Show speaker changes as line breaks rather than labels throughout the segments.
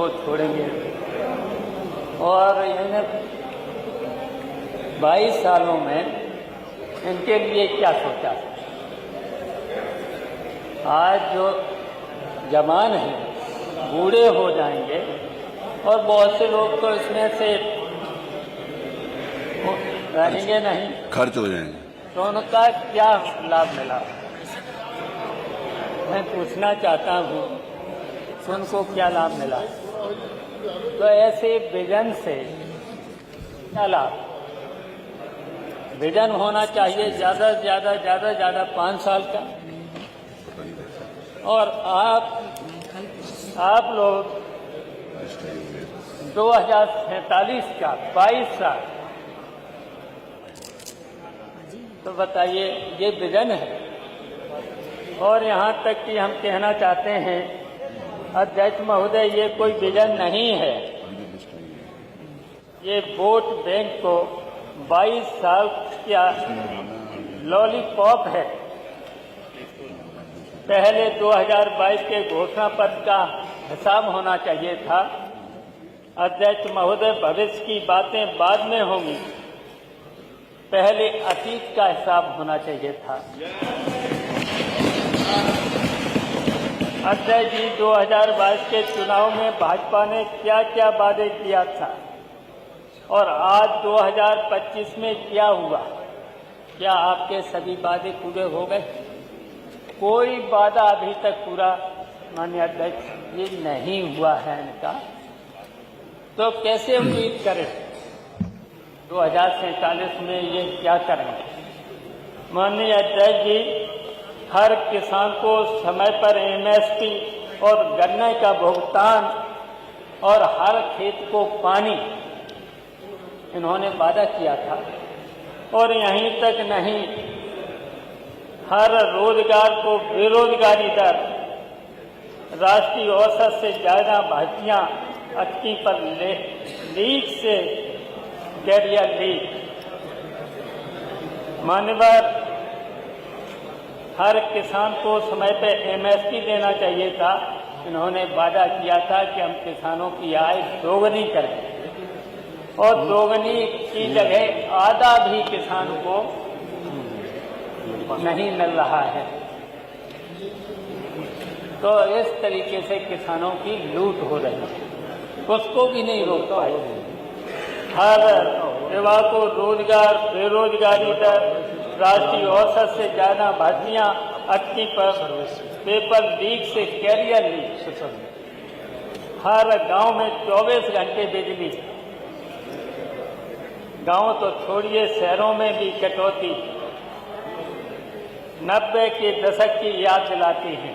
वो छोड़ेंगे। और इन्हें 22 सालों में इनके लिए क्या सोचा। आज जो जवान हैं बूढ़े हो जाएंगे और बहुत से लोग तो इसमें से रहेंगे नहीं,
खर्च हो जाएंगे,
तो उनका क्या लाभ मिला। मैं पूछना चाहता हूँ उनको क्या लाभ मिला। तो ऐसे विजन से क्या लाभ। विजन होना चाहिए ज़्यादा से ज़्यादा 5 साल का। और आप लोग 2047 का 22 साल, तो बताइए ये विजन है। और यहाँ तक कि हम कहना चाहते हैं अध्यक्ष महोदय, ये कोई विजन नहीं है, ये वोट बैंक को 22 साल का लॉलीपॉप है। पहले 2022 के घोषणा पत्र का हिसाब होना चाहिए था। अध्यक्ष महोदय, भविष्य की बातें बाद में होंगी, पहले अतीत का हिसाब होना चाहिए था। अध्यक्ष जी, 2022 के चुनाव में भाजपा ने क्या क्या वादे किया था और आज 2025 में क्या हुआ। क्या आपके सभी वादे पूरे हो गए। कोई वादा अभी तक पूरा माननीय अध्यक्ष ये नहीं हुआ है इनका, तो कैसे उम्मीद करें 2047 में ये क्या करेंगे। माननीय अध्यक्ष जी, हर किसान को समय पर एमएसपी और गन्ने का भुगतान और हर खेत को पानी, इन्होंने वादा किया था। और यहीं तक नहीं, हर रोजगार को बेरोजगारी दर राष्ट्रीय औसत से ज्यादा भर्तियां अटकी पर लीक से कैरियर लीक। मान्यवर, हर किसान को समय पे एमएसपी देना चाहिए था। इन्होंने वादा किया था कि हम किसानों की आय दोगुनी करेंगे और दोगुनी की जगह आधा भी किसान को नहीं मिल रहा है। तो इस तरीके से किसानों की लूट हो रही है, उसको भी नहीं रोक पाए। हर युवा को रोजगार, बेरोजगारी दर, राष्ट्रीय औसत से ज्यादा भर्तियां अटकी पर, पेपर लीक से कैरियर लीक, हर गांव में 24 घंटे बिजली। गांव तो छोड़िए, शहरों में भी कटौती 90 के दशक की याद दिलाती है।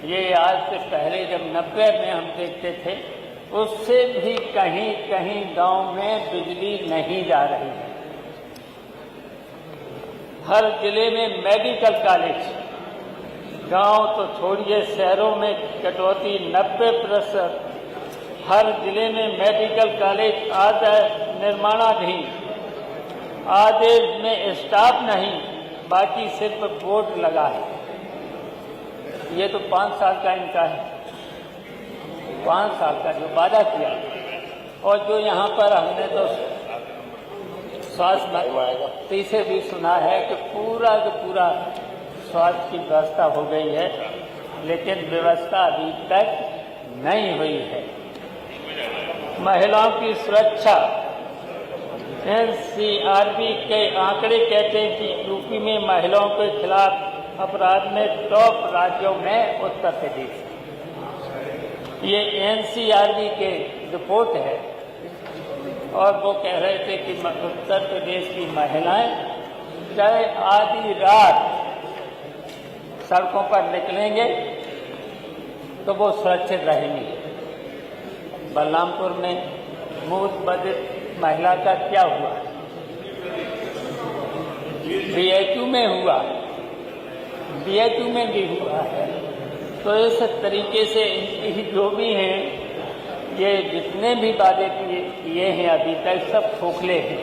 ये आज से पहले जब 90 में हम देखते थे, उससे भी कहीं कहीं गांव में बिजली नहीं जा रही है। हर जिले में मेडिकल कॉलेज, गांव तो छोड़िए, शहरों में कटौती 90%। हर जिले में मेडिकल कॉलेज आधा निर्माणाधीन, आधे में स्टाफ नहीं, बाकी सिर्फ बोर्ड लगा है। ये तो 5 साल का इनका है, 5 साल का जो वादा किया। और जो यहाँ पर हमने तो स्वास्थ्य मंत्री से भी सुना है कि पूरा का पूरा स्वास्थ्य की व्यवस्था हो गई है, लेकिन व्यवस्था अभी तक नहीं हुई है। महिलाओं की सुरक्षा, एनसीआरबी के आंकड़े कहते हैं कि यूपी में महिलाओं के खिलाफ अपराध में टॉप राज्यों में उत्तर प्रदेश। ये एनसीआरबी के रिपोर्ट है और वो कह रहे थे कि उत्तर प्रदेश की महिलाएं चाहे आधी रात सड़कों पर निकलेंगे तो वो सुरक्षित रहेंगी। बलरामपुर में मूत बधित महिला का क्या हुआ, बीएचयू में हुआ, बीएचयू में भी हुआ है। तो इस तरीके से इनकी जो भी हैं, ये जितने भी वादे किए हैं अभी तक सब खोखले हैं।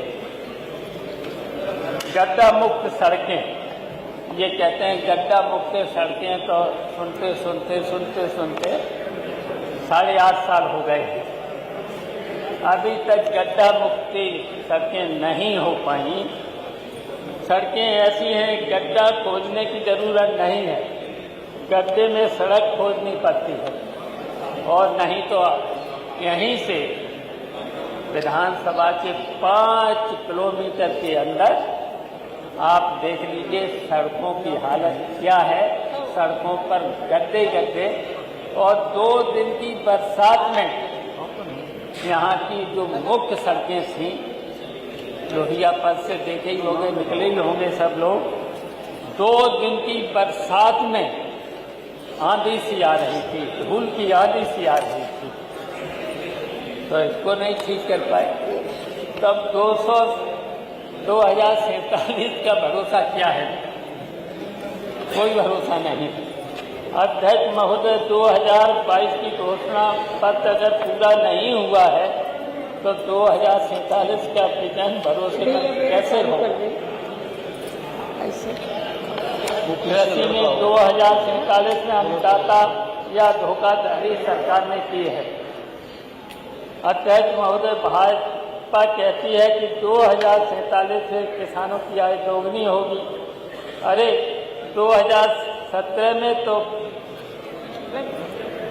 गड्ढा मुक्त सड़कें, ये कहते हैं गड्ढा मुक्त सड़कें, तो सुनते सुनते 8.5 साल हो गए हैं, अभी तक गड्ढा मुक्ति सड़कें नहीं हो पाई। सड़कें ऐसी हैं, गड्ढा खोदने की जरूरत नहीं है, गड्ढे में सड़क खोदनी पड़ती है। और नहीं तो यहीं से विधानसभा के 5 किलोमीटर के अंदर आप देख लीजिए सड़कों की हालत क्या है। सड़कों पर गड्ढे गड्ढे, और 2 दिन की बरसात में यहाँ की जो मुख्य सड़कें थी, लोहिया पथ से देखे ही होंगे, निकले ही होंगे सब लोग, 2 दिन की बरसात में आंधी सी आ रही थी, धूल की आंधी सी आ रही थी, तो इसको नहीं ठीक कर पाए। तब 2047 का भरोसा क्या है? कोई भरोसा नहीं। अध्यक्ष महोदय, 2022 की घोषणा पत्र अगर पूरा नहीं हुआ है तो 2047 का विजन भरोसे पर कैसे होगा? कृषि में 2047 में अन्नदाता या धोखाधड़ी सरकार ने की है। अध्यक्ष महोदय, भाजपा कहती है कि 2047 से किसानों की आय दोगुनी होगी। अरे 2017 में तो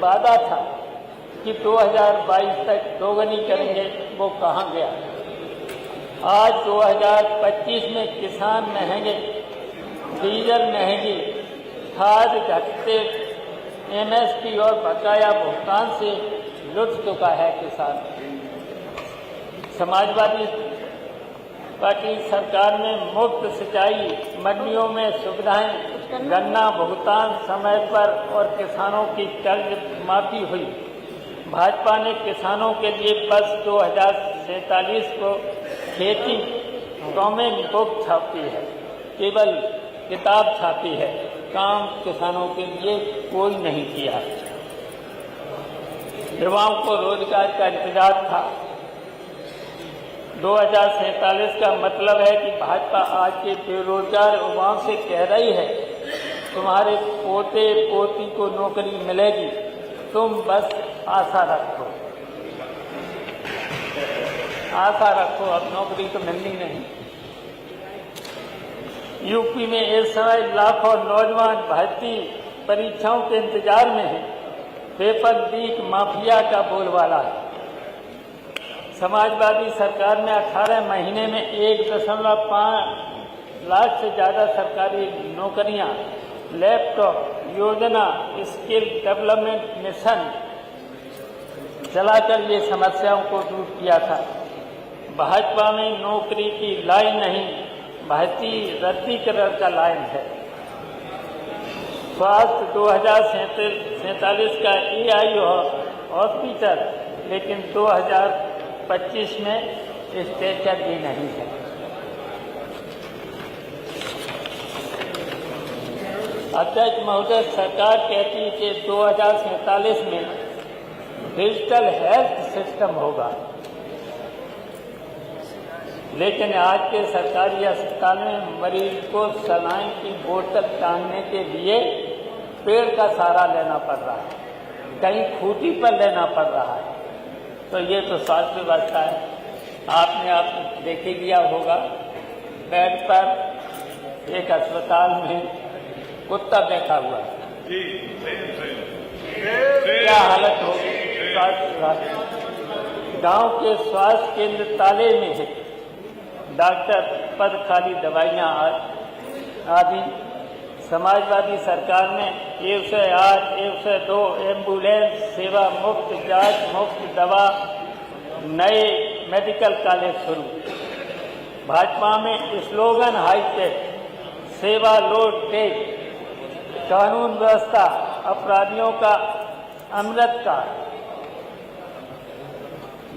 वादा था कि 2022 तक दोगुनी करेंगे, वो कहाँ गया? आज 2025 में किसान महंगे, डीजल महंगी, खाद घटते, एमएसपी और बकाया भुगतान से लुट चुका है किसान। समाजवादी पार्टी सरकार में मुफ्त सिंचाई, मंडियों में सुविधाएं, गन्ना भुगतान समय पर और किसानों की कर्ज माफी हुई। भाजपा ने किसानों के लिए बस 2047 को खेती कॉमिक बुक छापी है, केवल किताब छापी है, काम किसानों के लिए कोई नहीं किया। युवाओं को रोजगार का इंतजार था। 2047 का मतलब है कि भाजपा आज के बेरोजगार युवाओं से कह रही है, तुम्हारे पोते पोती को नौकरी मिलेगी, तुम बस आशा रखो, आशा रखो, अब नौकरी तो मिलनी नहीं। यूपी में इस समय लाखों नौजवान भर्ती परीक्षाओं के इंतजार में हैं। पेपर लीक माफिया का बोलबाला है। समाजवादी सरकार में 18 महीने में 1.5 लाख से ज़्यादा सरकारी नौकरियां, लैपटॉप योजना, स्किल डेवलपमेंट मिशन चलाकर ये समस्याओं को दूर किया था। भाजपा में नौकरी की लाइन नहीं, भर्ती रद्दीकरण का लाइन है। स्वास्थ्य 2047 का AI हॉस्पिटल, लेकिन 2025 में स्ट्रेचर भी नहीं है। अध्यक्ष महोदय, सरकार कहती है कि 2047 में डिजिटल हेल्थ सिस्टम होगा, लेकिन आज के सरकारी अस्पताल में मरीज को सलाइन की बोतल टांगने के लिए पेड़ का सहारा लेना पड़ रहा है, कहीं खूंटी पर लेना पड़ रहा है। तो ये तो स्वास्थ्य व्यवस्था है। आपने आप देखे लिया होगा, बेड पर एक अस्पताल में कुत्ता बैठा हुआ है, क्या हालत होगी स्वास्थ्य। गांव के स्वास्थ्य केंद्र ताले में है, डॉक्टर पद खाली, दवाइयां आदि। समाजवादी सरकार ने 108, 102 एम्बुलेंस सेवा, मुफ्त जांच, मुफ्त दवा, नए मेडिकल कॉलेज शुरू। भाजपा में स्लोगन हाईटेक, सेवा लो टेक, कानून व्यवस्था, अपराधियों का अमृत काल।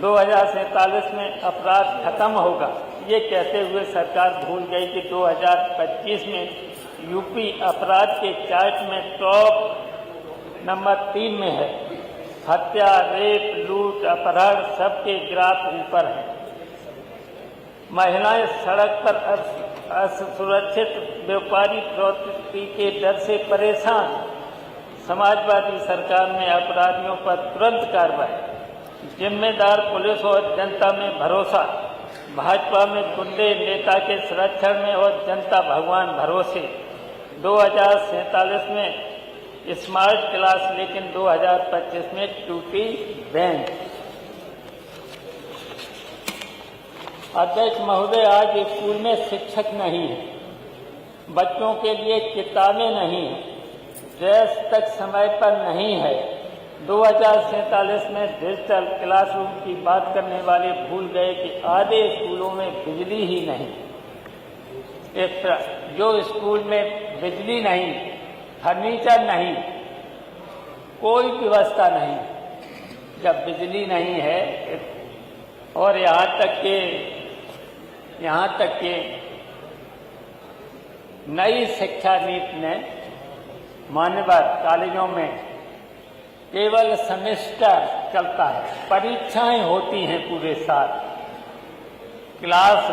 2047 में अपराध खत्म होगा, ये कहते हुए सरकार भूल गई कि 2025 में यूपी अपराध के चार्ट में टॉप नंबर 3 में है। हत्या, रेप, लूट, अपहरण सबके ग्राफ ऊपर है। महिलाएं सड़क पर असुरक्षित, व्यापारी प्रवृत्ति के डर से परेशान, समाजवादी सरकार ने अपराधियों पर तुरंत कार्रवाई, जिम्मेदार पुलिस और जनता में भरोसा, भाजपा में गुंडे नेता के संरक्षण में और जनता भगवान भरोसे। 2047 में स्मार्ट क्लास, लेकिन 2025 में टूटी बेंच। अध्यक्ष महोदय, आज स्कूल में शिक्षक नहीं है, बच्चों के लिए किताबें नहीं है, ड्रेस तक समय पर नहीं है। 2047 में डिजिटल क्लासरूम की बात करने वाले भूल गए कि आधे स्कूलों में बिजली ही नहीं। जो स्कूल में बिजली नहीं, फर्नीचर नहीं, कोई व्यवस्था नहीं, जब बिजली नहीं है और यहाँ तक के नई शिक्षा नीति ने मान्यवर कॉलेजों में केवल सेमेस्टर चलता है, परीक्षाएं होती हैं पूरे साल, क्लास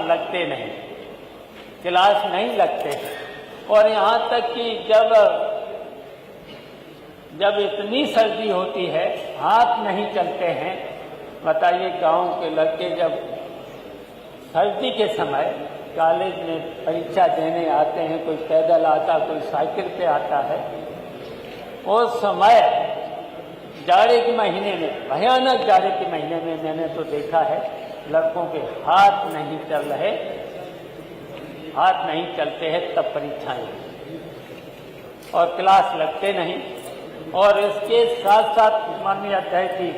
नहीं लगते। और यहाँ तक कि जब इतनी सर्दी होती है, हाथ नहीं चलते हैं। बताइए, गांव के लड़के जब सर्दी के समय कॉलेज में परीक्षा देने आते हैं, कोई पैदल आता, कोई साइकिल पे आता है, उस समय जाड़े के महीने में, भयानक जाड़े के महीने में मैंने तो देखा है, लड़कों के हाथ नहीं चलते हैं, तब परीक्षाएं और क्लास लगते नहीं। और इसके साथ साथ माननीय अध्यक्ष जी,